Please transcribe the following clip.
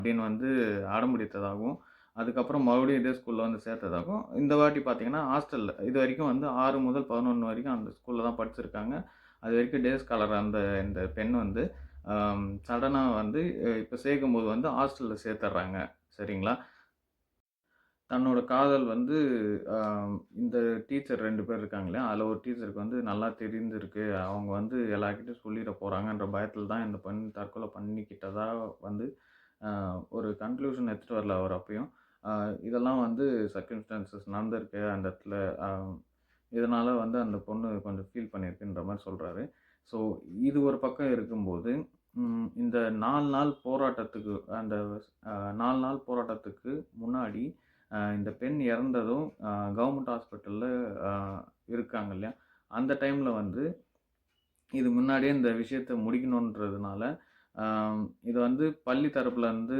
அப்படின்னு வந்து அடம்பிடித்ததாகவும், அதுக்கப்புறம் மறுபடியும் இதே ஸ்கூல்ல வந்து சேர்த்ததாகவும், இந்த வாட்டி பார்த்தீங்கன்னா ஹாஸ்டல்ல இதுவரைக்கும் வந்து 6 முதல் 11 வரைக்கும் அந்த ஸ்கூல்ல தான் படிச்சிருக்காங்க. அதுவரைக்கும் டே ஸ்காலர் இந்த பெண் வந்து சடனா வந்து இப்ப சேர்க்கும்போது வந்து ஹாஸ்டல்ல சேர்த்துர்றாங்க. சரிங்களா? தன்னோட காதல் வந்து அ இந்த டீச்சர் 2 பேர் இருக்காங்க இல்லையா? அதில ஒரு டீச்சருக்கு வந்து நல்லா தெரிந்திருக்கு. அவங்க வந்து எல்லார்கிட்டயும் சொல்லிற போறாங்கன்ற பயத்தில தான் இந்த பெண் தற்கொலை பண்ணிக்கிட்டதா வந்து ஒரு கன்க்ளூஷன் எடுத்துட்டு வரல அவர் அப்பயும். அ இதெல்லாம் வந்து சர்க்கம்ஸ்டான்சஸ் நடந்திருக்கு அந்த இடத்துல. அ இதனால வந்து அந்த பொண்ணு கொஞ்சம் ஃபீல் பண்ணியிருக்குன்ற மாரி சொல்றாரு. ஸோ இது ஒரு பக்கம் இருக்கும்போது, இந்த 4 நாள் போராட்டத்துக்கு அந்த 4 நாள் போராட்டத்துக்கு முன்னாடி இந்த பெண் இறந்ததும் கவர்மெண்ட் ஹாஸ்பிட்டல்ல அ இருக்காங்க இல்லையா? அந்த டைம்ல வந்து இது முன்னாடியே இந்த விஷயத்த முடிக்கணுன்றதுனால, அ இது வந்து பள்ளி தரப்புலருந்து